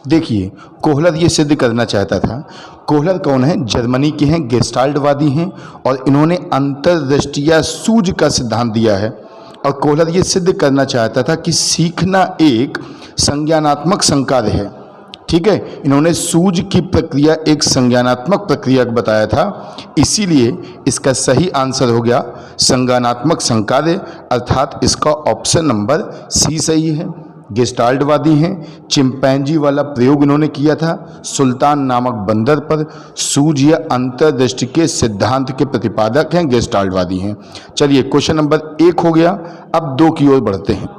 देखिए, कोहलर ये सिद्ध करना चाहता था। कोहलर कौन है? जर्मनी के हैं, गेस्टाल्टवादी हैं और इन्होंने अंतर्दृष्टिया सूझ का सिद्धांत दिया है। और कोहलर ये सिद्ध करना चाहता था कि सीखना एक संज्ञानात्मक संकार्य है। ठीक है, इन्होंने सूझ की प्रक्रिया एक संज्ञानात्मक प्रक्रिया बताया था, इसीलिए इसका सही आंसर हो गया संज्ञानात्मक संकार्य, अर्थात इसका ऑप्शन नंबर सी सही है। गेस्टाल्टवादी हैं, चिंपैंजी वाला प्रयोग इन्होंने किया था सुल्तान नामक बंदर पर। सूझ या अंतर्दृष्टि के सिद्धांत के प्रतिपादक हैं, गेस्टाल्टवादी हैं। चलिए, क्वेश्चन नंबर 1 हो गया। अब 2 की ओर बढ़ते हैं।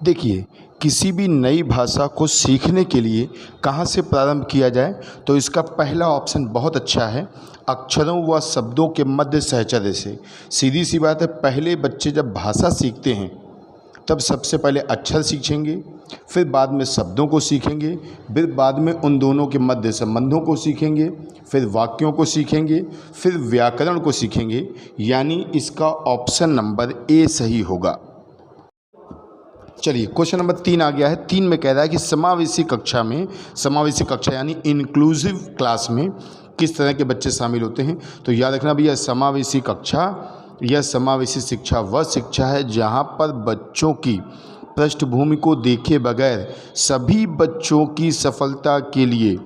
देखिए, किसी भी नई भाषा को सीखने के लिए कहाँ से प्रारंभ किया जाए, तो इसका पहला ऑप्शन बहुत अच्छा है, अक्षरों व शब्दों के मध्य सहचर्य से। सीधी सी बात है, पहले बच्चे जब भाषा सीखते हैं तब सबसे पहले अक्षर सीखेंगे, फिर बाद में शब्दों को सीखेंगे, फिर बाद में उन दोनों के मध्य संबंधों को सीखेंगे, फिर वाक्यों को सीखेंगे, फिर व्याकरण को सीखेंगे। यानी इसका ऑप्शन नंबर ए सही होगा। चलिए, क्वेश्चन नंबर 3 आ गया है। 3 में कह रहा है कि समावेशी कक्षा में, समावेशी कक्षा यानी इंक्लूसिव क्लास में किस तरह के बच्चे शामिल होते हैं। तो याद रखना भैया, समावेशी कक्षा या समावेशी शिक्षा वह शिक्षा है जहां पर बच्चों की पृष्ठभूमि को देखे बगैर सभी बच्चों की सफलता के लिए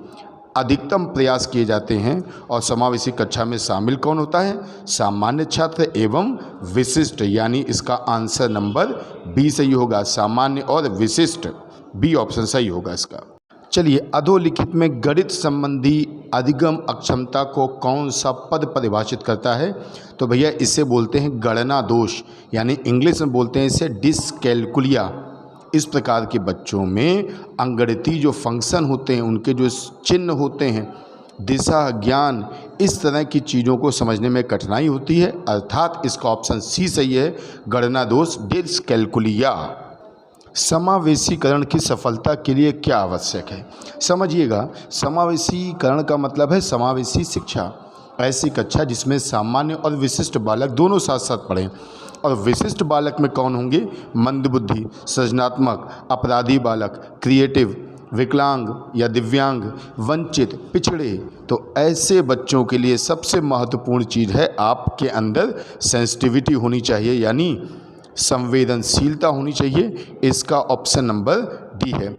अधिकतम प्रयास किए जाते हैं। और समावेशी कक्षा में शामिल कौन होता है? सामान्य छात्र एवं विशिष्ट, यानी इसका आंसर नंबर बी सही होगा। सामान्य और विशिष्ट, बी ऑप्शन सही होगा इसका। चलिए, अधोलिखित में गणित संबंधी अधिगम अक्षमता को कौन सा पद परिभाषित करता है? तो भैया इसे बोलते हैं गणना दोष, यानी इंग्लिश में बोलते हैं इसे डिसकैलकुलिया। इस प्रकार के बच्चों में अंगगणितीय जो फंक्शन होते हैं, उनके जो चिन्ह होते हैं, दिशा, ज्ञान, इस तरह की चीज़ों को समझने में कठिनाई होती है, अर्थात इसका ऑप्शन सी सही है, गणना दोष डिसकैलकुलिया। समावेशीकरण की सफलता के लिए क्या आवश्यक है? समझिएगा, समावेशीकरण का मतलब है समावेशी शिक्षा, ऐसी कक्षा जिसमें सामान्य और विशिष्ट बालक दोनों साथ साथ पढ़ें। और विशिष्ट बालक में कौन होंगे? मंदबुद्धि, सृजनात्मक, अपराधी बालक, क्रिएटिव, विकलांग या दिव्यांग, वंचित, पिछड़े। तो ऐसे बच्चों के लिए सबसे महत्वपूर्ण चीज़ है आपके अंदर सेंसिटिविटी होनी चाहिए, यानी संवेदनशीलता होनी चाहिए। इसका ऑप्शन नंबर डी है।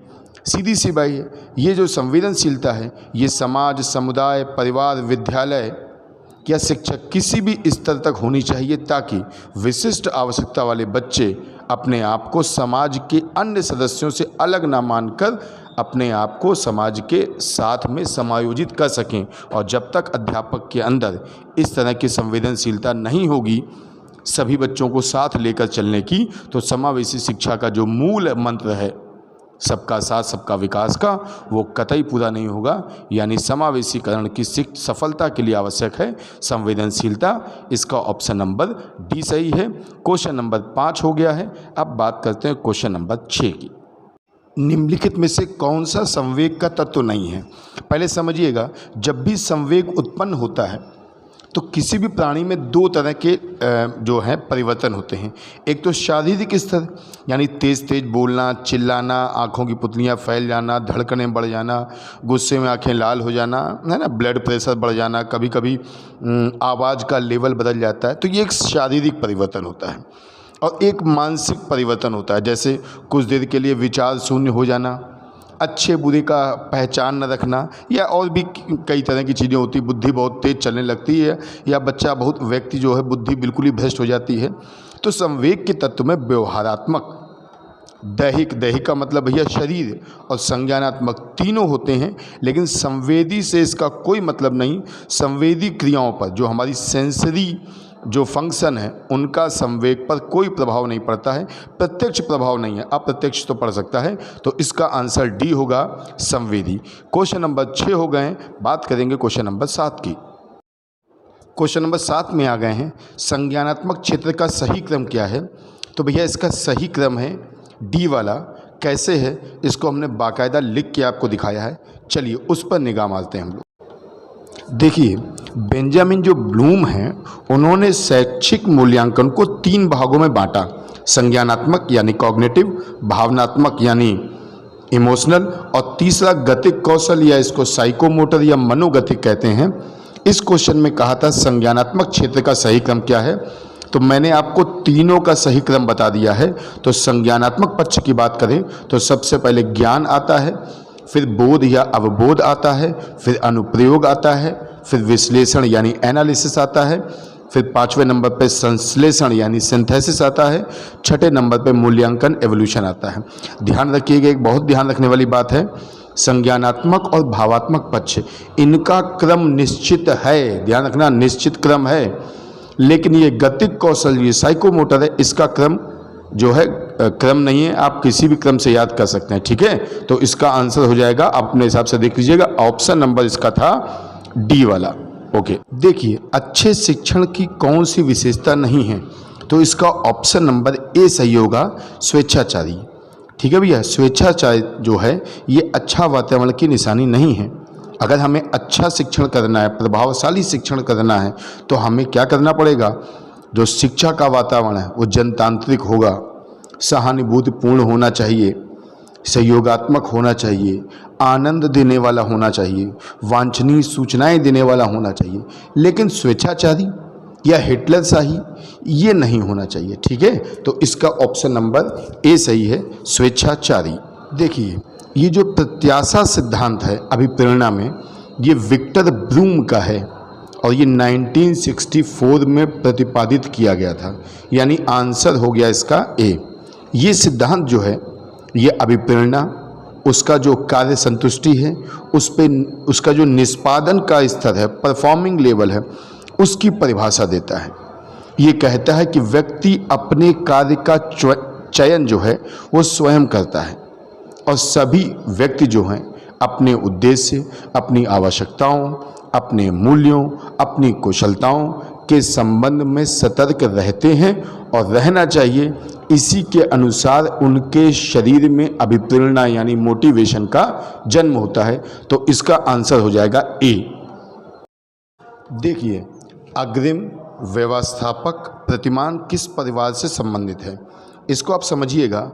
सीधी सी बात है, ये जो संवेदनशीलता है, ये समाज, समुदाय, परिवार, विद्यालय या शिक्षक किसी भी स्तर तक होनी चाहिए, ताकि विशिष्ट आवश्यकता वाले बच्चे अपने आप को समाज के अन्य सदस्यों से अलग ना मानकर अपने आप को समाज के साथ में समायोजित कर सकें। और जब तक अध्यापक के अंदर इस तरह की संवेदनशीलता नहीं होगी सभी बच्चों को साथ लेकर चलने की, तो समावेशी शिक्षा का जो मूल मंत्र है सबका साथ सबका विकास का, वो कतई पूरा नहीं होगा। यानी समावेशीकरण की सफलता के लिए आवश्यक है संवेदनशीलता। इसका ऑप्शन नंबर डी सही है। क्वेश्चन नंबर 5 हो गया है। अब बात करते हैं क्वेश्चन नंबर 6 की। निम्नलिखित में से कौन सा संवेग का तत्व नहीं है? पहले समझिएगा, जब भी संवेग उत्पन्न होता है तो किसी भी प्राणी में 2 तरह के जो है परिवर्तन होते हैं। एक तो शारीरिक स्तर, यानी तेज़ तेज़ बोलना, चिल्लाना, आँखों की पुतलियाँ फैल जाना, धड़कनें बढ़ जाना, गुस्से में आँखें लाल हो जाना, है ना, ब्लड प्रेशर बढ़ जाना, कभी कभी आवाज़ का लेवल बदल जाता है। तो ये एक शारीरिक परिवर्तन होता है। और एक मानसिक परिवर्तन होता है, जैसे कुछ देर के लिए विचार शून्य हो जाना, अच्छे बुरे का पहचान न रखना, या और भी कई तरह की चीज़ें होती। बुद्धि बहुत तेज़ चलने लगती है, या बच्चा बहुत व्यक्ति जो है बुद्धि बिल्कुल ही भ्रष्ट हो जाती है। तो संवेग के तत्व में व्यवहारात्मक, दैहिक, दैहिक का मतलब भैया शरीर, और संज्ञानात्मक तीनों होते हैं। लेकिन संवेदी से इसका कोई मतलब नहीं। संवेदी क्रियाओं पर, जो हमारी सेंसरी जो फंक्शन है, उनका संवेग पर कोई प्रभाव नहीं पड़ता है। प्रत्यक्ष प्रभाव नहीं है, अप्रत्यक्ष तो पड़ सकता है। तो इसका आंसर डी होगा, संवेदी। क्वेश्चन नंबर 6 हो गए। बात करेंगे क्वेश्चन नंबर 7 की। क्वेश्चन नंबर 7 में आ गए हैं, संज्ञानात्मक क्षेत्र का सही क्रम क्या है? तो भैया इसका सही क्रम है डी वाला। कैसे है, इसको हमने बाकायदा लिख के आपको दिखाया है। चलिए उस पर निगाह मारते हैं हम लोग। देखिए, बेंजामिन जो ब्लूम हैं, उन्होंने शैक्षिक मूल्यांकन को 3 भागों में बांटा। संज्ञानात्मक यानी कॉग्निटिव, भावनात्मक यानी इमोशनल, और तीसरा गतिक कौशल या इसको साइकोमोटर या मनोगतिक कहते हैं। इस क्वेश्चन में कहा था संज्ञानात्मक क्षेत्र का सही क्रम क्या है, तो मैंने आपको तीनों का सही क्रम बता दिया है। तो संज्ञानात्मक पक्ष की बात करें तो सबसे पहले ज्ञान आता है, फिर बोध या अवबोध आता है, फिर अनुप्रयोग आता है, फिर विश्लेषण यानी एनालिसिस आता है, फिर 5वें नंबर पे संश्लेषण यानी सिंथेसिस आता है, 6ठे नंबर पे मूल्यांकन एवोल्यूशन आता है। ध्यान रखिएगा, एक बहुत ध्यान रखने वाली बात है, संज्ञानात्मक और भावात्मक पक्ष इनका क्रम निश्चित है, ध्यान रखना निश्चित क्रम है। लेकिन ये गतिक कौशल, ये साइकोमोटर है, इसका क्रम जो है क्रम नहीं है, आप किसी भी क्रम से याद कर सकते हैं, ठीक है। तो इसका आंसर हो जाएगा, आप अपने हिसाब से देख लीजिएगा, ऑप्शन नंबर इसका था डी वाला। ओके, देखिए अच्छे शिक्षण की कौन सी विशेषता नहीं है, तो इसका ऑप्शन नंबर ए सही होगा, स्वेच्छाचारी। ठीक है भैया, स्वेच्छाचारी जो है ये अच्छा वातावरण की निशानी नहीं है। अगर हमें अच्छा शिक्षण करना है, प्रभावशाली शिक्षण करना है, तो हमें क्या करना पड़ेगा, जो शिक्षा का वातावरण है वो जनतांत्रिक होगा, सहानुभूतिपूर्ण होना चाहिए, सहयोगात्मक होना चाहिए, आनंद देने वाला होना चाहिए, वांछनीय सूचनाएं देने वाला होना चाहिए। लेकिन स्वेच्छाचारी या हिटलर शाही ये नहीं होना चाहिए, ठीक है। तो इसका ऑप्शन नंबर ए सही है, स्वेच्छाचारी। देखिए ये जो प्रत्याशा सिद्धांत है अभिप्रेरणा में, ये विक्टर ब्लूम का है और ये 1964 में प्रतिपादित किया गया था, यानी आंसर हो गया इसका ए। ये सिद्धांत जो है ये अभिप्रेरणा, उसका जो कार्य संतुष्टि है, उस पे उसका जो निष्पादन का स्तर है, परफॉर्मिंग लेवल है, उसकी परिभाषा देता है। ये कहता है कि व्यक्ति अपने कार्य का चयन जो है वो स्वयं करता है और सभी व्यक्ति जो हैं अपने उद्देश्य, अपनी आवश्यकताओं, अपने मूल्यों, अपनी कुशलताओं के संबंध में सतर्क रहते हैं और रहना चाहिए। इसी के अनुसार उनके शरीर में अभिप्रेरणा यानी मोटिवेशन का जन्म होता है। तो इसका आंसर हो जाएगा ए। देखिए अग्रिम व्यवस्थापक प्रतिमान किस परिवार से संबंधित है, इसको आप समझिएगा।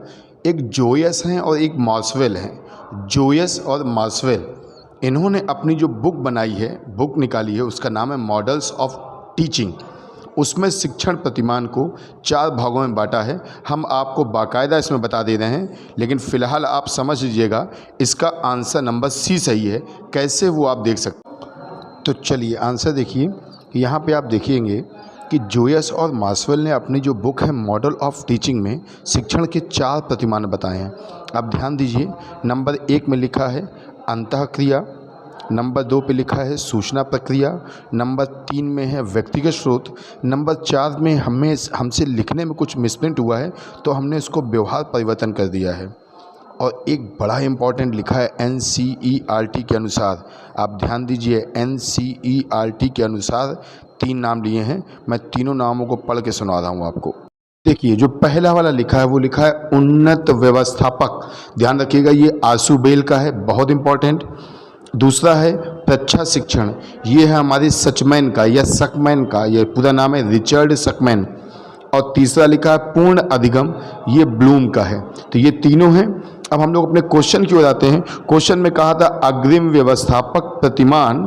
एक जोयस हैं और एक मार्सवेल हैं। जोयस और मार्सवेल इन्होंने अपनी जो बुक बनाई है, बुक निकाली है, उसका नाम है मॉडल्स ऑफ टीचिंग। उसमें शिक्षण प्रतिमान को 4 भागों में बांटा है। हम आपको बाकायदा इसमें बता दे रहे हैं, लेकिन फ़िलहाल आप समझ लीजिएगा, इसका आंसर नंबर सी सही है। कैसे वो आप देख सकते। तो चलिए आंसर देखिए, यहाँ पे आप देखेंगे कि जोयस और मार्सवेल ने अपनी जो बुक है मॉडल ऑफ टीचिंग में शिक्षण के 4 प्रतिमान बताए हैं। आप ध्यान दीजिए, नंबर 1 में लिखा है अंतःक्रिया, नंबर 2 पे लिखा है सूचना प्रक्रिया, नंबर 3 में है व्यक्तिगत स्रोत, नंबर 4 में हमसे लिखने में कुछ मिसप्रिंट हुआ है तो हमने इसको व्यवहार परिवर्तन कर दिया है। और एक बड़ा इम्पॉर्टेंट लिखा है NCERT के अनुसार। आप ध्यान दीजिए, NCERT के अनुसार 3 नाम लिए हैं। मैं तीनों नामों को पढ़ के सुना रहा हूँ आपको। देखिए जो पहला वाला लिखा है वो लिखा है उन्नत व्यवस्थापक। ध्यान रखिएगा, ये आशुबेल का है, बहुत इंपॉर्टेंट। दूसरा है प्रच्छा शिक्षण, ये है हमारे सचमैन का या सकमैन का, ये पूरा नाम है रिचर्ड सकमैन। और तीसरा लिखा है पूर्ण अधिगम, ये ब्लूम का है। तो ये तीनों हैं। अब हम लोग अपने क्वेश्चन की ओर आते हैं। क्वेश्चन में कहा था अग्रिम व्यवस्थापक प्रतिमान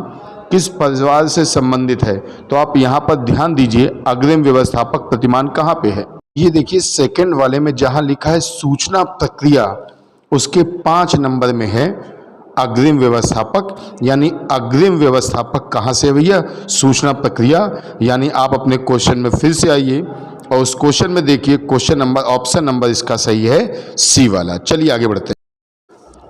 किस परिवार से संबंधित है, तो आप यहाँ पर ध्यान दीजिए अग्रिम व्यवस्थापक प्रतिमान कहाँ पे है। ये देखिए सेकंड वाले में जहाँ लिखा है सूचना प्रक्रिया, उसके 5 नंबर में है अग्रिम व्यवस्थापक। यानी अग्रिम व्यवस्थापक कहाँ से है भैया, सूचना प्रक्रिया। यानी आप अपने क्वेश्चन में फिर से आइए और उस क्वेश्चन में देखिए, क्वेश्चन नंबर ऑप्शन नंबर इसका सही है सी वाला। चलिए आगे बढ़ते हैं।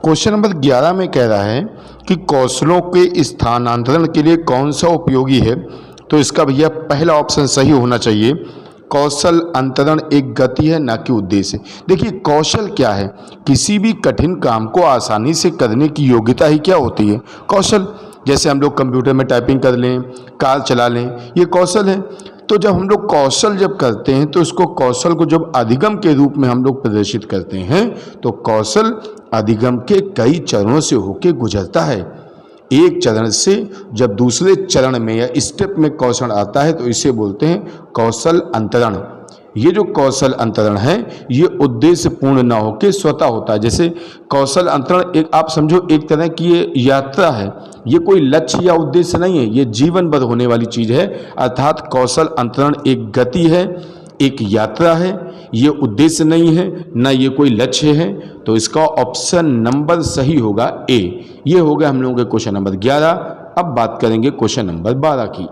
क्वेश्चन नंबर 11 में कह रहा है कि कौशलों के स्थानांतरण के लिए कौन सा उपयोगी है, तो इसका भैया पहला ऑप्शन सही होना चाहिए। कौशल अंतरण एक गति है ना कि उद्देश्य। देखिए कौशल क्या है, किसी भी कठिन काम को आसानी से करने की योग्यता ही क्या होती है, कौशल। जैसे हम लोग कंप्यूटर में टाइपिंग कर लें, कार चला लें, ये कौशल है। तो जब हम लोग कौशल जब करते हैं तो इसको कौशल को जब अधिगम के रूप में हम लोग प्रदर्शित करते हैं, तो कौशल अधिगम के कई चरणों से होके गुजरता है। एक चरण से जब दूसरे चरण में या स्टेप में कौशल आता है तो इसे बोलते हैं कौशल अंतरण। ये जो कौशल अंतरण है ये उद्देश्य पूर्ण ना होकर स्वतः होता है। जैसे कौशल अंतरण एक आप समझो एक तरह की ये यात्रा है, ये कोई लक्ष्य या उद्देश्य नहीं है, ये जीवन भर होने वाली चीज है। अर्थात कौशल अंतरण एक गति है, एक यात्रा है, ये उद्देश्य नहीं है, ना ये कोई लक्ष्य है। तो इसका ऑप्शन नंबर सही होगा ए। ये हो गया हम लोगों के क्वेश्चन नंबर 11। अब बात करेंगे क्वेश्चन नंबर 12 की।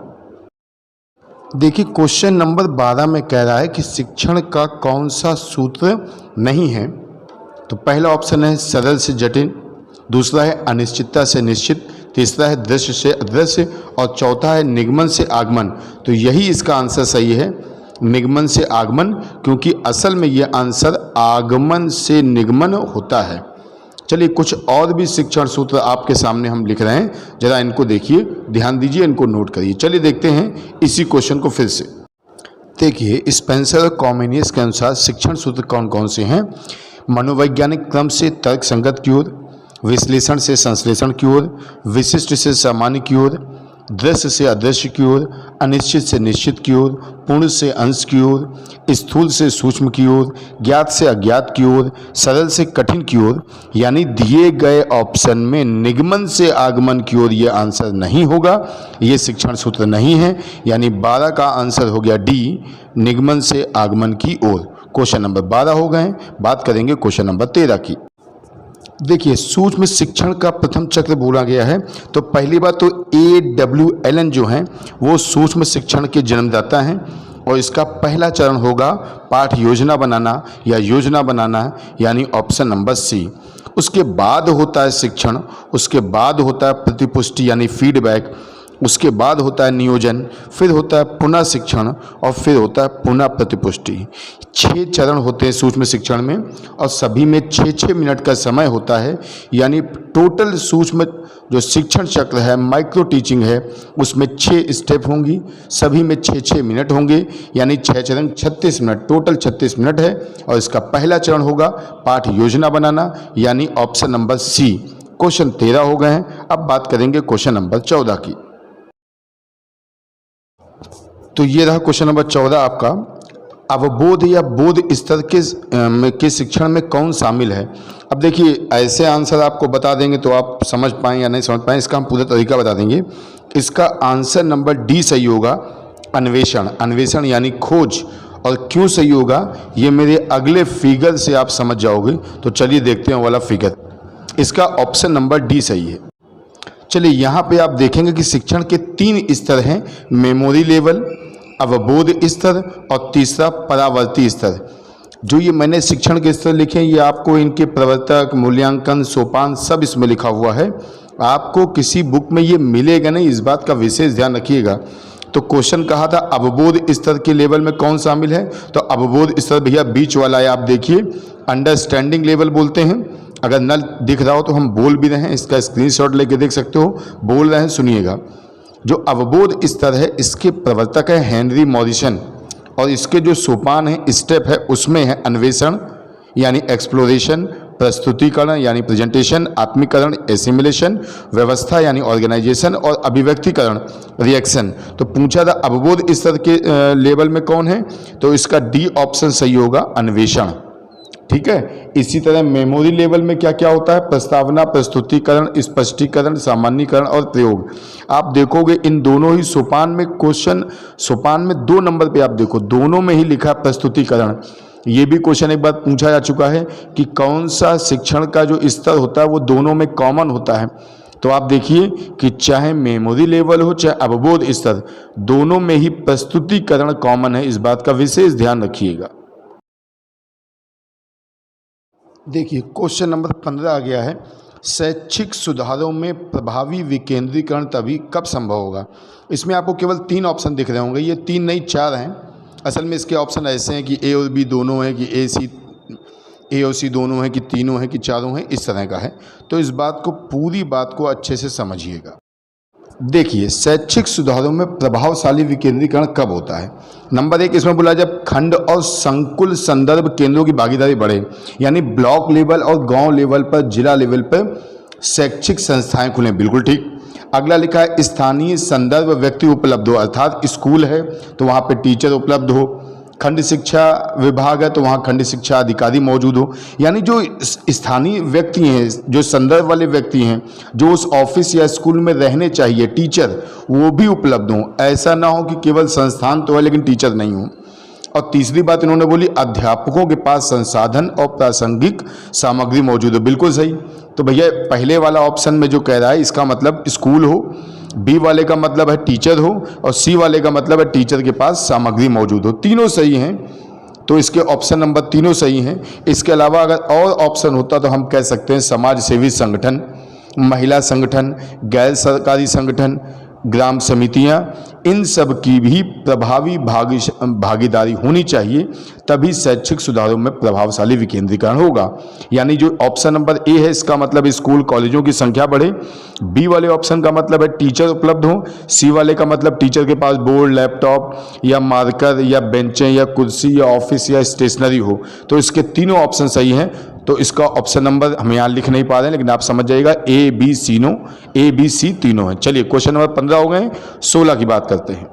देखिए क्वेश्चन नंबर 12 में कह रहा है कि शिक्षण का कौन सा सूत्र नहीं है। तो पहला ऑप्शन है सरल से जटिल, दूसरा है अनिश्चितता से निश्चित, तीसरा है दृश्य से अदृश्य और चौथा है निगमन से आगमन। तो यही इसका आंसर सही है, निगमन से आगमन, क्योंकि असल में यह आंसर आगमन से निगमन होता है। चलिए कुछ और भी शिक्षण सूत्र आपके सामने हम लिख रहे हैं, जरा इनको देखिए, ध्यान दीजिए, इनको नोट करिए। चलिए देखते हैं इसी क्वेश्चन को फिर से। देखिए स्पेंसर और कॉमेनियस के अनुसार शिक्षण सूत्र कौन कौन से हैं। मनोवैज्ञानिक क्रम से तर्क संगत की ओर, विश्लेषण से संश्लेषण की ओर, विशिष्ट से सामान्य की ओर, दृश्य से अदृश्य की ओर, अनिश्चित से निश्चित की ओर, पूर्ण से अंश की ओर, स्थूल से सूक्ष्म की ओर, ज्ञात से अज्ञात की ओर, सरल से कठिन की ओर। यानी दिए गए ऑप्शन में निगमन से आगमन की ओर ये आंसर नहीं होगा, ये शिक्षण सूत्र नहीं है। यानी 12 का आंसर हो गया डी, निगमन से आगमन की ओर। क्वेश्चन नंबर 12 हो गए। बात करेंगे क्वेश्चन नंबर 13 की। देखिए सूक्ष्म शिक्षण का प्रथम चक्र बोला गया है। तो पहली बात तो AWLN जो हैं वो सूक्ष्म शिक्षण के जन्मदाता हैं और इसका पहला चरण होगा पाठ योजना बनाना या योजना बनाना, यानी ऑप्शन नंबर सी। उसके बाद होता है शिक्षण, उसके बाद होता है प्रतिपुष्टि यानी फीडबैक, उसके बाद होता है नियोजन, फिर होता है पुनः शिक्षण और फिर होता है पुनः प्रतिपुष्टि। 6 चरण होते हैं सूक्ष्म शिक्षण में और सभी में 6-6 मिनट का समय होता है। यानी टोटल सूक्ष्म जो शिक्षण चक्र है, माइक्रो टीचिंग है, उसमें 6 स्टेप होंगी, सभी में 6-6 मिनट होंगे, यानी 6 चरण 36 मिनट, टोटल 36 मिनट है। और इसका पहला चरण होगा पाठ योजना बनाना, यानी ऑप्शन नंबर सी। क्वेश्चन 13 हो गए हैं। अब बात करेंगे क्वेश्चन नंबर 14 की। तो ये रहा क्वेश्चन नंबर 14 आपका। अवबोध या बोध स्तर के शिक्षण में कौन शामिल है। अब देखिए ऐसे आंसर आपको बता देंगे तो आप समझ पाएँ या नहीं समझ पाएँ, इसका हम पूरा तरीका बता देंगे। इसका आंसर नंबर डी सही होगा, अन्वेषण। अन्वेषण यानी खोज। और क्यों सही होगा ये मेरे अगले फिगर से आप समझ जाओगे। तो चलिए देखते हैं वाला फिगर। इसका ऑप्शन नंबर डी सही है। चलिए यहाँ पे आप देखेंगे कि शिक्षण के 3 स्तर हैं, मेमोरी लेवल, अवबोध स्तर और तीसरा परावर्ती स्तर। जो ये मैंने शिक्षण के स्तर लिखे हैं ये आपको इनके प्रवर्तक, मूल्यांकन, सोपान सब इसमें लिखा हुआ है। आपको किसी बुक में ये मिलेगा नहीं, इस बात का विशेष ध्यान रखिएगा। तो क्वेश्चन कहा था अवबोध स्तर के लेवल में कौन शामिल है। तो अवबोध स्तर भैया बीच वाला है, आप देखिए अंडरस्टैंडिंग लेवल बोलते हैं। अगर न दिख रहा हो तो हम बोल भी रहे हैं, इसका स्क्रीनशॉट लेके देख सकते हो, बोल रहे हैं, सुनिएगा। जो अवबोध स्तर है इसके प्रवर्तक है हेनरी मॉरिसन और इसके जो सोपान है, स्टेप है, उसमें है अन्वेषण यानी एक्सप्लोरेशन, प्रस्तुतिकरण यानी प्रेजेंटेशन, आत्मीकरण एसिमिलेशन, व्यवस्था यानी ऑर्गेनाइजेशन और अभिव्यक्तिकरण रिएक्शन। तो पूछा था अवबोध स्तर के लेवल में कौन है, तो इसका डी ऑप्शन सही होगा, अन्वेषण। ठीक है। इसी तरह मेमोरी लेवल में क्या क्या होता है, प्रस्तावना, प्रस्तुतिकरण, स्पष्टीकरण, सामान्यीकरण और प्रयोग। आप देखोगे इन दोनों ही सोपान में क्वेश्चन, सोपान में 2 नंबर पे आप देखो दोनों में ही लिखा प्रस्तुतिकरण। ये भी क्वेश्चन एक बार पूछा जा चुका है कि कौन सा शिक्षण का जो स्तर होता है वो दोनों में कॉमन होता है। तो आप देखिए कि चाहे मेमोरी लेवल हो चाहे अवबोध स्तर, दोनों में ही प्रस्तुतिकरण कॉमन है, इस बात का विशेष ध्यान रखिएगा। देखिए क्वेश्चन नंबर 15 आ गया है, शैक्षिक सुधारों में प्रभावी विकेंद्रीकरण तभी कब संभव होगा। इसमें आपको केवल 3 ऑप्शन दिख रहे होंगे, ये 3 नहीं 4 हैं। असल में इसके ऑप्शन ऐसे हैं कि ए और बी दोनों हैं, कि ए और सी दोनों हैं, कि तीनों हैं, कि चारों हैं, इस तरह का है। तो इस बात को, पूरी बात को अच्छे से समझिएगा। देखिए शैक्षिक सुधारों में प्रभावशाली विकेंद्रीकरण कब होता है। नंबर 1 इसमें बोला जब खंड और संकुल संदर्भ केंद्रों की भागीदारी बढ़े, यानी ब्लॉक लेवल और गांव लेवल पर, जिला लेवल पर शैक्षिक संस्थाएं खुलें। बिल्कुल ठीक। अगला लिखा है स्थानीय संदर्भ व्यक्ति उपलब्ध हो, अर्थात स्कूल है तो वहाँ पे टीचर उपलब्ध हो, खंड शिक्षा विभाग है तो वहाँ खंड शिक्षा अधिकारी मौजूद हो, यानी जो स्थानीय व्यक्ति हैं, जो संदर्भ वाले व्यक्ति हैं, जो उस ऑफिस या स्कूल में रहने चाहिए, टीचर, वो भी उपलब्ध हों। ऐसा ना हो कि केवल संस्थान तो है लेकिन टीचर नहीं हो। और तीसरी बात इन्होंने बोली, अध्यापकों के पास संसाधन और प्रासंगिक सामग्री मौजूद हो। बिल्कुल सही। तो भैया पहले वाला ऑप्शन में जो कह रहा है इसका मतलब स्कूल हो, बी वाले का मतलब है टीचर हो, और सी वाले का मतलब है टीचर के पास सामग्री मौजूद हो। तीनों सही हैं, तो इसके ऑप्शन नंबर तीनों सही हैं। इसके अलावा अगर और ऑप्शन होता तो हम कह सकते हैं समाज सेवी संगठन, महिला संगठन, गैर सरकारी संगठन, ग्राम समितियां, इन सब की भी प्रभावी भागीदारी होनी चाहिए, तभी शैक्षिक सुधारों में प्रभावशाली विकेंद्रीकरण होगा। यानी जो ऑप्शन नंबर ए है इसका मतलब स्कूल कॉलेजों की संख्या बढ़े, बी वाले ऑप्शन का मतलब है टीचर उपलब्ध हो, सी वाले का मतलब टीचर के पास बोर्ड, लैपटॉप या मार्कर या बेंचें या कुर्सी या ऑफिस या स्टेशनरी हो। तो इसके तीनों ऑप्शन सही हैं। तो इसका ऑप्शन नंबर हम यहाँ लिख नहीं पा रहे हैं लेकिन आप समझ जाइएगा, ए बी सी तीनों हैं। चलिए क्वेश्चन नंबर 15 हो गए, 16 की बात करते हैं।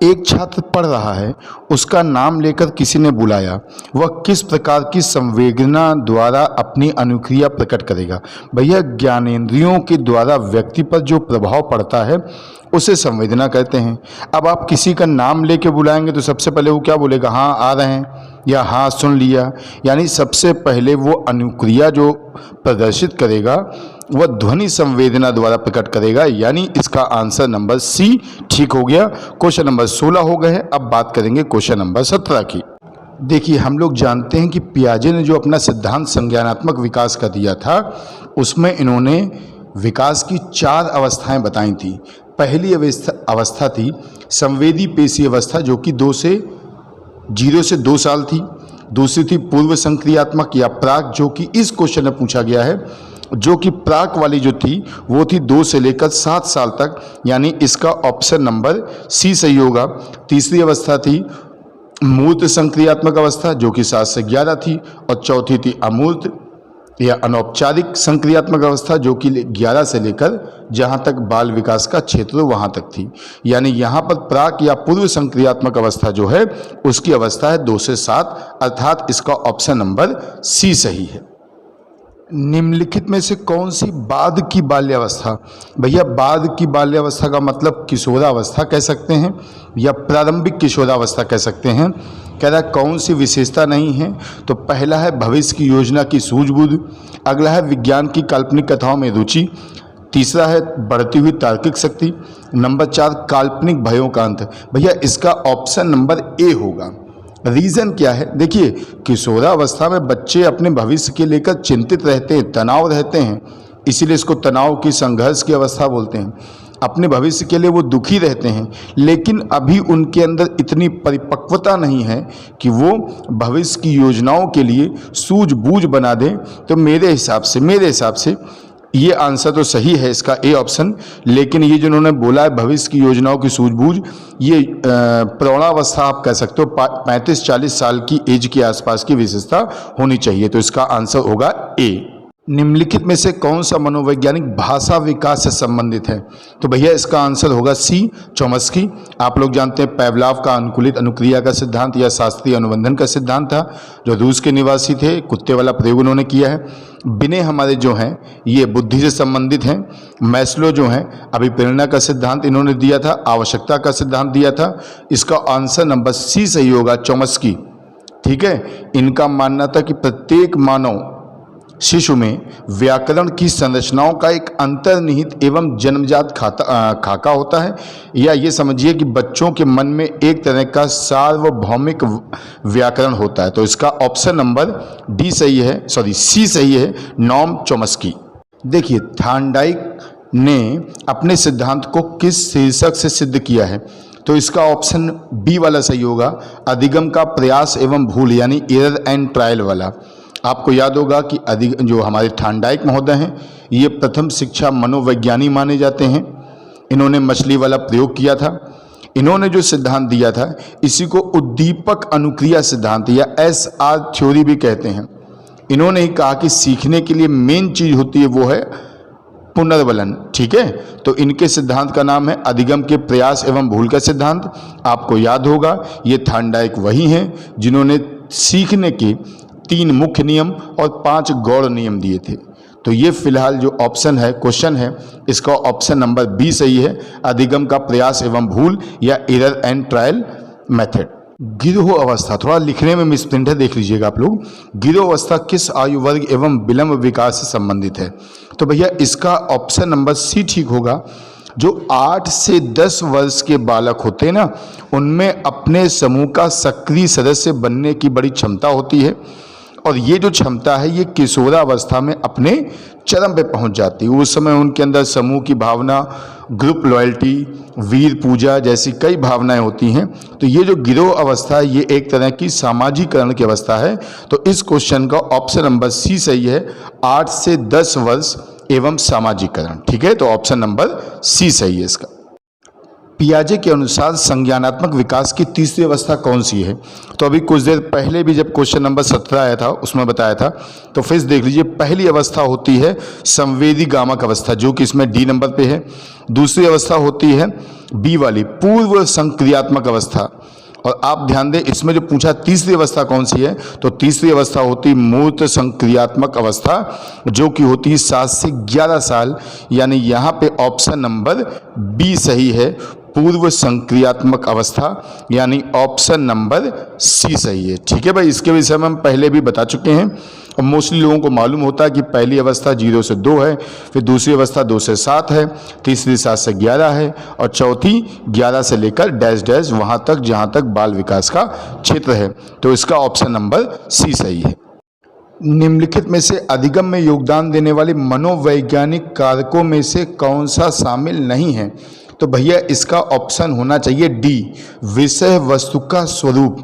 एक छात्र पढ़ रहा है, उसका नाम लेकर किसी ने बुलाया, वह किस प्रकार की संवेदना द्वारा अपनी अनुक्रिया प्रकट करेगा? भैया ज्ञानेंद्रियों के द्वारा व्यक्ति पर जो प्रभाव पड़ता है उसे संवेदना कहते हैं। अब आप किसी का नाम लेके बुलाएंगे तो सबसे पहले वो क्या बोलेगा? हाँ आ रहे हैं, या हाँ सुन लिया। यानी सबसे पहले वो अनुक्रिया जो प्रदर्शित करेगा वह ध्वनि संवेदना द्वारा प्रकट करेगा। यानी इसका आंसर नंबर सी ठीक हो गया। क्वेश्चन नंबर 16 हो गए हैं। अब बात करेंगे क्वेश्चन नंबर 17 की। देखिए हम लोग जानते हैं कि पियाजे ने जो अपना सिद्धांत संज्ञानात्मक विकास का दिया था उसमें इन्होंने विकास की 4 अवस्थाएं बताई थी। पहली अवस्था थी संवेदी पेशी अवस्था, जो कि 0 से 2 साल थी। दूसरी थी पूर्व संक्रियात्मक या प्राक, जो कि इस क्वेश्चन में पूछा गया है, जो कि प्राक वाली जो थी वो थी 2 से लेकर 7 साल तक। यानी इसका ऑप्शन नंबर सी सही होगा। तीसरी अवस्था थी मूर्त संक्रियात्मक अवस्था, जो कि 7 से 11 थी। और चौथी थी अमूर्त या अनौपचारिक संक्रियात्मक अवस्था, जो कि 11 से लेकर जहाँ तक बाल विकास का क्षेत्र वहाँ तक थी। यानी यहाँ पर प्राक या पूर्व संक्रियात्मक अवस्था जो है उसकी अवस्था है 2 से 7, अर्थात इसका ऑप्शन नंबर सी सही है। निम्नलिखित में से कौन सी बाद की बाल्यावस्था? भैया बाद की बाल्यावस्था का मतलब किशोरावस्था कह सकते हैं या प्रारंभिक किशोरावस्था कह सकते हैं। कह रहा है कौन सी विशेषता नहीं है? तो पहला है भविष्य की योजना की सूझबूझ, अगला है विज्ञान की काल्पनिक कथाओं में रुचि, तीसरा है बढ़ती हुई तार्किक शक्ति, नंबर 4 काल्पनिक भयों का अंत। भैया इसका ऑप्शन नंबर ए होगा। रीज़न क्या है? देखिए किशोरावस्था में बच्चे अपने भविष्य के लेकर चिंतित रहते हैं, तनाव रहते हैं, इसीलिए इसको तनाव की संघर्ष की अवस्था बोलते हैं। अपने भविष्य के लिए वो दुखी रहते हैं, लेकिन अभी उनके अंदर इतनी परिपक्वता नहीं है कि वो भविष्य की योजनाओं के लिए सूझबूझ बना दें। तो मेरे हिसाब से ये आंसर तो सही है इसका ए ऑप्शन, लेकिन ये जिन्होंने बोला है भविष्य की योजनाओं की सूझबूझ, ये प्रौढ़ावस्था आप कह सकते हो, 35-40 साल की एज के आसपास की विशेषता होनी चाहिए। तो इसका आंसर होगा ए। निम्नलिखित में से कौन सा मनोवैज्ञानिक भाषा विकास से संबंधित है? तो भैया इसका आंसर होगा सी चॉम्स्की। आप लोग जानते हैं पेवलोव का अनुकूलित अनुक्रिया का सिद्धांत या शास्त्रीय अनुबंधन का सिद्धांत था, जो रूस के निवासी थे। कुत्ते वाला प्रयोग उन्होंने किया है। बिने हमारे जो हैं ये बुद्धि से संबंधित हैं। मैस्लो जो हैं अभिप्रेरणा का सिद्धांत इन्होंने दिया था, आवश्यकता का सिद्धांत दिया था। इसका आंसर नंबर सी सही होगा, चॉम्स्की। ठीक है। इनका मानना था कि प्रत्येक मानव शिशु में व्याकरण की संरचनाओं का एक अंतर्निहित एवं जन्मजात खाका होता है, या ये समझिए कि बच्चों के मन में एक तरह का सार्वभौमिक व्याकरण होता है। तो इसका ऑप्शन नंबर डी सही है, सी सही है, नॉम चॉम्स्की। देखिए थॉर्नडाइक ने अपने सिद्धांत को किस शीर्षक से सिद्ध किया है? तो इसका ऑप्शन बी वाला सही होगा, अधिगम का प्रयास एवं भूल, यानी एरर एंड ट्रायल वाला। आपको याद होगा कि जो हमारे थॉर्नडाइक महोदय हैं ये प्रथम शिक्षा मनोवैज्ञानी माने जाते हैं। इन्होंने मछली वाला प्रयोग किया था। इन्होंने जो सिद्धांत दिया था इसी को उद्दीपक अनुक्रिया सिद्धांत या SR थ्योरी भी कहते हैं। इन्होंने ही कहा कि सीखने के लिए मेन चीज़ होती है वो है पुनर्वलन। ठीक है, तो इनके सिद्धांत का नाम है अधिगम के प्रयास एवं भूल का सिद्धांत। आपको याद होगा ये थॉर्नडाइक वही हैं जिन्होंने सीखने के 3 मुख्य नियम और 5 गौड़ नियम दिए थे। तो ये फिलहाल जो ऑप्शन है, क्वेश्चन है, इसका ऑप्शन नंबर बी सही है, अधिगम का प्रयास एवं भूल या एरर एंड ट्रायल मेथड। गिरोह अवस्था, थोड़ा लिखने में मिसप्रिंट है, देख लीजिएगा आप लोग। गिरोह अवस्था किस आयु वर्ग एवं विलंब विकास से संबंधित है? तो भैया इसका ऑप्शन नंबर सी ठीक होगा। जो 8 से 10 वर्ष के बालक होते हैं ना, उनमें अपने समूह का सक्रिय सदस्य बनने की बड़ी क्षमता होती है, और ये जो क्षमता है ये किशोरावस्था में अपने चरम पे पहुंच जाती है। उस समय उनके अंदर समूह की भावना, ग्रुप लॉयल्टी, वीर पूजा जैसी कई भावनाएं होती हैं। तो ये जो गिरोह अवस्था है ये एक तरह की सामाजिकरण की अवस्था है। तो इस क्वेश्चन का ऑप्शन नंबर सी सही है, 8 से 10 वर्ष एवं सामाजिकरण। ठीक है, तो ऑप्शन नंबर सी सही है इसका। पियाजे के अनुसार संज्ञानात्मक विकास की तीसरी अवस्था कौन सी है? तो अभी कुछ देर पहले भी जब क्वेश्चन नंबर 17 आया था उसमें बताया था, तो फिर देख लीजिए। पहली अवस्था होती है संवेदी गामक अवस्था, जो कि इसमें डी नंबर पे है। दूसरी अवस्था होती है बी वाली पूर्व संक्रियात्मक अवस्था, और आप ध्यान दें इसमें जो पूछा तीसरी अवस्था कौन सी है, तो तीसरी अवस्था होती मूर्त संक्रियात्मक अवस्था, जो कि होती है 7 से 11 साल। यानी यहाँ पे ऑप्शन नंबर बी सही है, पूर्व संक्रियात्मक अवस्था, यानी ऑप्शन नंबर सी सही है। ठीक है भाई, इसके विषय में हम पहले भी बता चुके हैं, और मोस्टली लोगों को मालूम होता है कि पहली अवस्था 0 से 2 है, फिर दूसरी अवस्था 2 से 7 है, तीसरी 7 से 11 है, और चौथी 11 से लेकर डैश डैश वहाँ तक जहाँ तक बाल विकास का क्षेत्र है। तो इसका ऑप्शन नंबर सी सही है। निम्नलिखित में से अधिगम में योगदान देने वाले मनोवैज्ञानिक कारकों में से कौन सा शामिल नहीं है? तो भैया इसका ऑप्शन होना चाहिए डी, विषय वस्तु का स्वरूप।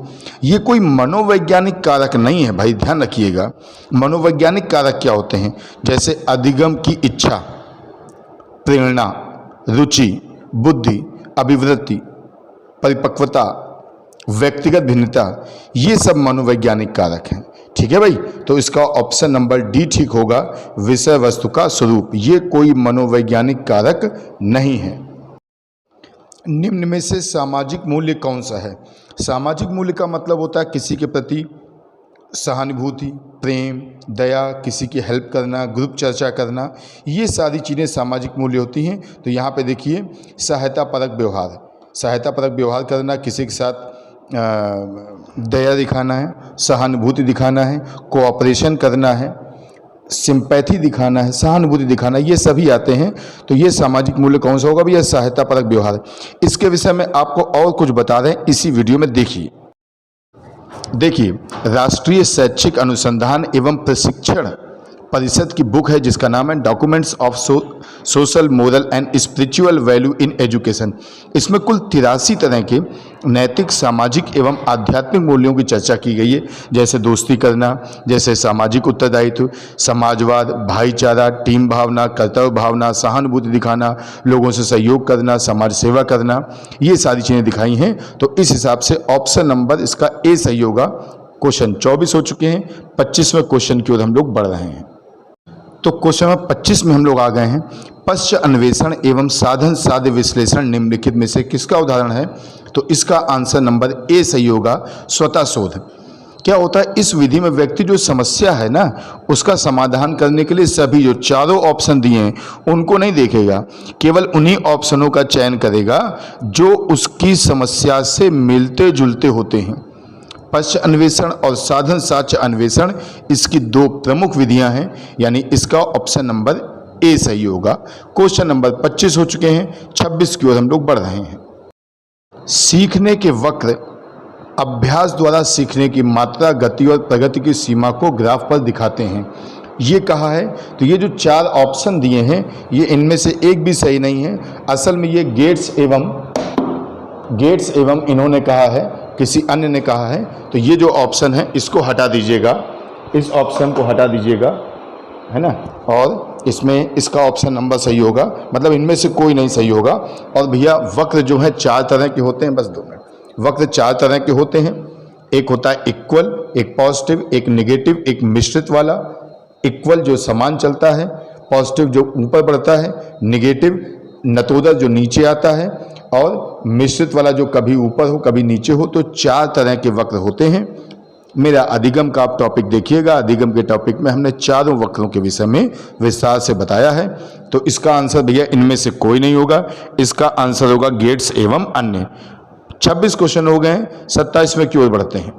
ये कोई मनोवैज्ञानिक कारक नहीं है भाई, ध्यान रखिएगा। मनोवैज्ञानिक कारक क्या होते हैं? जैसे अधिगम की इच्छा, प्रेरणा, रुचि, बुद्धि, अभिवृत्ति, परिपक्वता, व्यक्तिगत भिन्नता, ये सब मनोवैज्ञानिक कारक हैं। ठीक है भाई, तो इसका ऑप्शन नंबर डी ठीक होगा, विषय वस्तु का स्वरूप। ये कोई मनोवैज्ञानिक कारक नहीं है। निम्न में से सामाजिक मूल्य कौन सा है? सामाजिक मूल्य का मतलब होता है किसी के प्रति सहानुभूति, प्रेम, दया, किसी की हेल्प करना, ग्रुप चर्चा करना, ये सारी चीज़ें सामाजिक मूल्य होती हैं। तो यहाँ पे देखिए, सहायतापरक व्यवहार, सहायतापरक व्यवहार करना, किसी के साथ दया दिखाना है, सहानुभूति दिखाना है, कोऑपरेशन करना है, सिंपैथी दिखाना है, सहानुभूति दिखाना, ये सभी आते हैं। तो ये सामाजिक मूल्य कौन सा होगा भैया? सहायतापरक व्यवहार। इसके विषय में आपको और कुछ बता रहे हैं, इसी वीडियो में देखिए राष्ट्रीय शैक्षिक अनुसंधान एवं प्रशिक्षण परिषद की बुक है जिसका नाम है documents of social, moral and spiritual value in education. इसमें कुल 83 तरह के नैतिक, सामाजिक एवं आध्यात्मिक मूल्यों की चर्चा की गई है, जैसे दोस्ती करना, जैसे सामाजिक उत्तरदायित्व, समाजवाद, भाईचारा, टीम भावना, कर्तव्य भावना, सहानुभूति दिखाना, लोगों से सहयोग करना, समाज सेवा करना, ये सारी चीज़ें दिखाई हैं। तो इस हिसाब से ऑप्शन नंबर इसका ए सही होगा। क्वेश्चन 24 हो चुके हैं, 25वें क्वेश्चन की ओर हम लोग बढ़ रहे हैं। तो क्वेश्चन नंबर 25 में हम लोग आ गए हैं। पश्च अन्वेषण एवं साधन साध्य विश्लेषण निम्नलिखित में से किसका उदाहरण है? तो इसका आंसर नंबर ए सही होगा, स्वतः शोध। क्या होता है, इस विधि में व्यक्ति जो समस्या है ना उसका समाधान करने के लिए सभी जो चारों ऑप्शन दिए हैं उनको नहीं देखेगा, केवल उन्हीं ऑप्शनों का चयन करेगा जो उसकी समस्या से मिलते जुलते होते हैं। पश्च अन्वेषण और साधन साध्य अन्वेषण इसकी 2 प्रमुख विधियां हैं, यानी इसका ऑप्शन नंबर ए सही होगा। क्वेश्चन नंबर 25 हो चुके हैं, 26 की ओर हम लोग बढ़ रहे हैं। सीखने के वक्र अभ्यास द्वारा सीखने की मात्रा, गति और प्रगति की सीमा को ग्राफ पर दिखाते हैं, ये कहा है। तो ये जो 4 ऑप्शन दिए हैं ये इनमें से एक भी सही नहीं है। असल में ये गेट्स एवं इन्होंने कहा है, किसी अन्य ने कहा है। तो ये जो ऑप्शन है इसको हटा दीजिएगा, इस ऑप्शन को हटा दीजिएगा, है ना, और इसमें इसका ऑप्शन नंबर सही होगा, मतलब इनमें से कोई नहीं सही होगा। और भैया वक्र जो है 4 तरह के होते हैं, बस 2 मिनट। वक्र 4 तरह के होते हैं, एक होता है इक्वल, एक पॉजिटिव, एक नेगेटिव, एक मिश्रित वाला। इक्वल जो समान चलता है, पॉजिटिव जो ऊपर बढ़ता है, निगेटिव नतोदर जो नीचे आता है, और मिश्रित वाला जो कभी ऊपर हो कभी नीचे हो। तो 4 तरह के वक्र होते हैं। मेरा अधिगम का आप टॉपिक देखिएगा। अधिगम के टॉपिक में हमने चारों वक्रों के विषय में विस्तार से बताया है। तो इसका आंसर भैया इनमें से कोई नहीं होगा, इसका आंसर होगा गेट्स एवं अन्य। 26 क्वेश्चन हो गए हैं, 27वें की ओर बढ़ते हैं।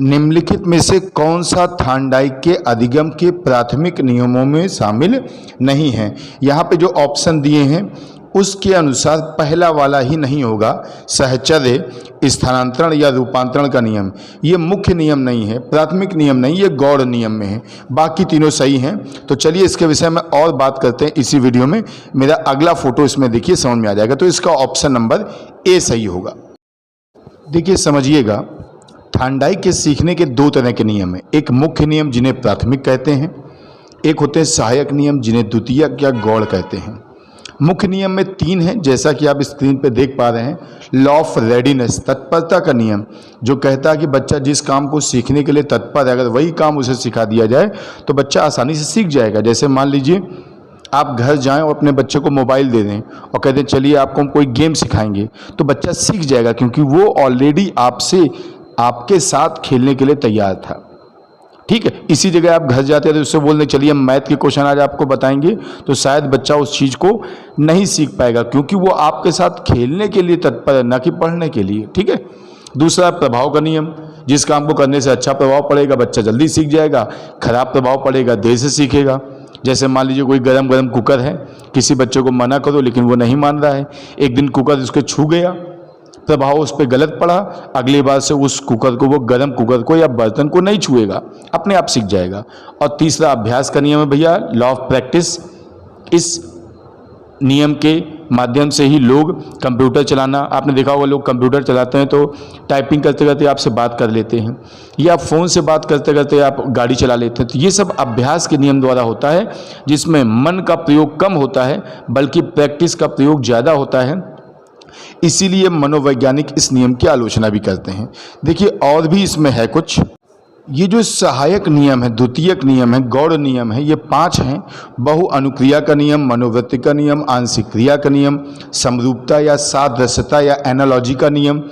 निम्नलिखित में से कौन सा थार्नडाइक के अधिगम के प्राथमिक नियमों में शामिल नहीं है? यहाँ पे जो ऑप्शन दिए हैं उसके अनुसार पहला वाला ही नहीं होगा। सहचर्य, स्थानांतरण या रूपांतरण का नियम ये मुख्य नियम नहीं है, प्राथमिक नियम नहीं, ये गौड़ नियम में है। बाकी तीनों सही हैं। तो चलिए इसके विषय में और बात करते हैं इसी वीडियो में। मेरा अगला फोटो इसमें देखिए, समझ में आ जाएगा। तो इसका ऑप्शन नंबर ए सही होगा। देखिए समझिएगा, थार्नडाइक के सीखने के 2 तरह के नियम हैं। एक मुख्य नियम जिन्हें प्राथमिक कहते हैं, एक होते हैं सहायक नियम जिन्हें द्वितीयक या गौड़ कहते हैं। मुख्य नियम में 3 हैं, जैसा कि आप स्क्रीन पे देख पा रहे हैं। लॉ ऑफ रेडीनेस, तत्परता का नियम, जो कहता है कि बच्चा जिस काम को सीखने के लिए तत्पर है, अगर वही काम उसे सिखा दिया जाए तो बच्चा आसानी से सीख जाएगा। जैसे मान लीजिए आप घर जाएं और अपने बच्चे को मोबाइल दे दें और कहते हैं चलिए आपको हम कोई गेम सिखाएंगे, तो बच्चा सीख जाएगा, क्योंकि वो ऑलरेडी आपके साथ खेलने के लिए तैयार था। ठीक है, इसी जगह आप घर जाते हैं तो उससे बोलने चलिए हम मैथ के क्वेश्चन आज आपको बताएंगे, तो शायद बच्चा उस चीज़ को नहीं सीख पाएगा, क्योंकि वो आपके साथ खेलने के लिए तत्पर है, ना कि पढ़ने के लिए। ठीक है। दूसरा प्रभाव का नियम, जिस काम को करने से अच्छा प्रभाव पड़ेगा बच्चा जल्दी सीख जाएगा, खराब प्रभाव पड़ेगा देर से सीखेगा। जैसे मान लीजिए कोई गरम गरम कुकर है, किसी बच्चे को मना करो लेकिन वो नहीं मान रहा है, एक दिन कुकर उसके छू गया, प्रभाव उस पर गलत पड़ा, अगली बार से उस कुकर को, वो गर्म कुकर को या बर्तन को नहीं छुएगा, अपने आप सीख जाएगा। और तीसरा अभ्यास का नियम है भैया, लॉ ऑफ प्रैक्टिस। इस नियम के माध्यम से ही लोग कंप्यूटर चलाना, आपने देखा होगा लोग कंप्यूटर चलाते हैं तो टाइपिंग करते करते आपसे बात कर लेते हैं, या फ़ोन से बात करते करते आप गाड़ी चला लेते हैं। तो ये सब अभ्यास के नियम द्वारा होता है, जिसमें मन का प्रयोग कम होता है बल्कि प्रैक्टिस का प्रयोग ज़्यादा होता है। इसीलिए मनोवैज्ञानिक इस नियम की आलोचना भी करते हैं। देखिए और भी इसमें है कुछ। ये जो सहायक नियम है, द्वितीयक नियम है, गौड़ नियम है, ये 5 हैं। बहु अनुक्रिया का नियम, मनोवृत्ति का नियम, आंशिक क्रिया का नियम, समरूपता या सादृश्यता या एनालॉजी का नियम,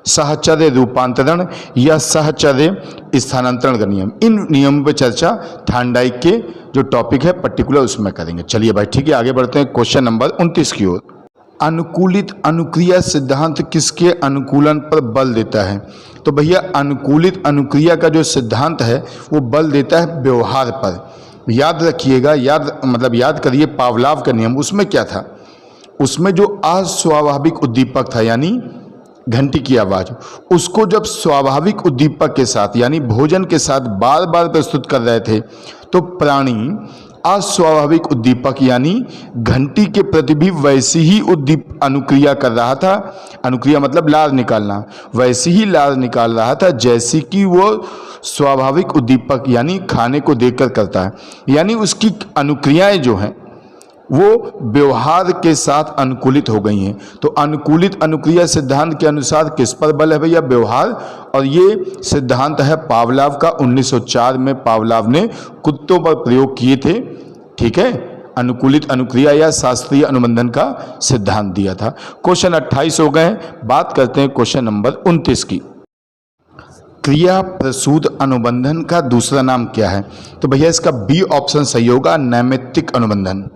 सहचर्य रूपांतरण या सहचर्य स्थानांतरण का नियम। इन नियमों पर चर्चा थार्नडाइक के जो टॉपिक है पर्टिकुलर उसमें करेंगे। चलिए भाई ठीक है, आगे बढ़ते हैं क्वेश्चन नंबर 29 की ओर। अनुकूलित अनुक्रिया सिद्धांत किसके अनुकूलन पर बल देता है? तो भैया अनुकूलित अनुक्रिया का जो सिद्धांत है वो बल देता है व्यवहार पर। याद रखिएगा, याद करिए पावलाव का नियम, उसमें क्या था? उसमें जो अस्वाभाविक उद्दीपक था यानी घंटी की आवाज़, उसको जब स्वाभाविक उद्दीपक के साथ यानी भोजन के साथ बार बार प्रस्तुत कर रहे थे तो प्राणी अस्वाभाविक उद्दीपक यानी घंटी के प्रति भी वैसी ही अनुक्रिया कर रहा था। अनुक्रिया मतलब लार निकालना, वैसी ही लार निकाल रहा था जैसी कि वो स्वाभाविक उद्दीपक यानी खाने को देखकर करता है। यानी उसकी अनुक्रियाएं जो हैं वो व्यवहार के साथ अनुकूलित हो गई हैं। तो अनुकूलित अनुक्रिया सिद्धांत के अनुसार किस पर बल है भैया? व्यवहार। और ये सिद्धांत है पावलाव का। 1904 में पावलाव ने कुत्तों पर प्रयोग किए थे। ठीक है, अनुकूलित अनुक्रिया या शास्त्रीय अनुबंधन का सिद्धांत दिया था। क्वेश्चन 28 हो गए। बात करते हैं क्वेश्चन नंबर 29 की। क्रिया प्रसूत अनुबंधन का दूसरा नाम क्या है? तो भैया इसका बी ऑप्शन सही होगा, नैमित्तिक अनुबंधन।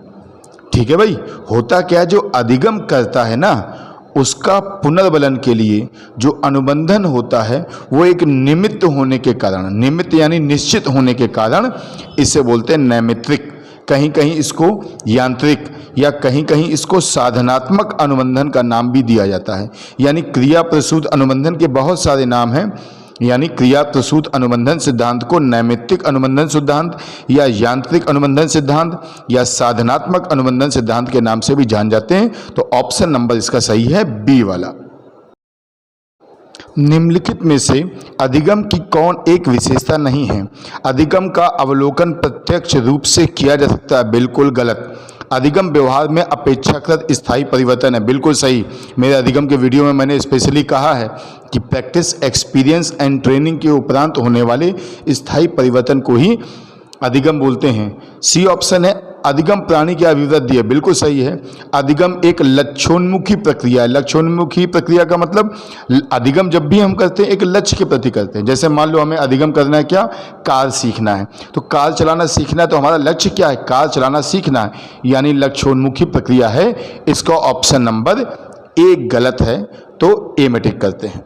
ठीक है भाई, होता क्या है, जो अधिगम करता है ना उसका पुनर्बलन के लिए जो अनुबंधन होता है वो एक निमित्त होने के कारण, निमित्त यानी निश्चित होने के कारण इसे बोलते हैं नैमित्तिक। कहीं कहीं इसको यांत्रिक या कहीं कहीं इसको साधनात्मक अनुबंधन का नाम भी दिया जाता है। यानी क्रिया प्रसूत अनुबंधन के बहुत सारे नाम हैं। यानी क्रिया प्रसूत अनुबंधन सिद्धांत को नैमित्तिक अनुबंधन सिद्धांत या यांत्रिक अनुबंधन सिद्धांत या साधनात्मक अनुबंधन सिद्धांत के नाम से भी जान जाते हैं। तो ऑप्शन नंबर इसका सही है बी वाला। निम्नलिखित में से अधिगम की कौन एक विशेषता नहीं है? अधिगम का अवलोकन प्रत्यक्ष रूप से किया जा सकता है। बिल्कुल गलत। अधिगम व्यवहार में अपेक्षाकृत स्थायी परिवर्तन है। बिल्कुल सही। मेरे अधिगम के वीडियो में मैंने स्पेशली कहा है कि प्रैक्टिस, एक्सपीरियंस एंड ट्रेनिंग के उपरांत होने वाले स्थायी परिवर्तन को ही अधिगम बोलते हैं। सी ऑप्शन है अधिगम प्राणी की अभिवृद्धि है, बिल्कुल सही है। अधिगम एक लक्ष्योन्मुखी प्रक्रिया है। लक्ष्योन्मुखी प्रक्रिया का मतलब अधिगम जब भी हम करते हैं एक लक्ष्य के प्रति करते हैं। जैसे मान लो हमें अधिगम करना है क्या, कार सीखना है, तो कार चलाना सीखना है, तो हमारा लक्ष्य क्या है, कार चलाना सीखना है, यानी लक्ष्योन्मुखी प्रक्रिया है। इसका ऑप्शन नंबर ए गलत है, तो ए में टिक करते हैं।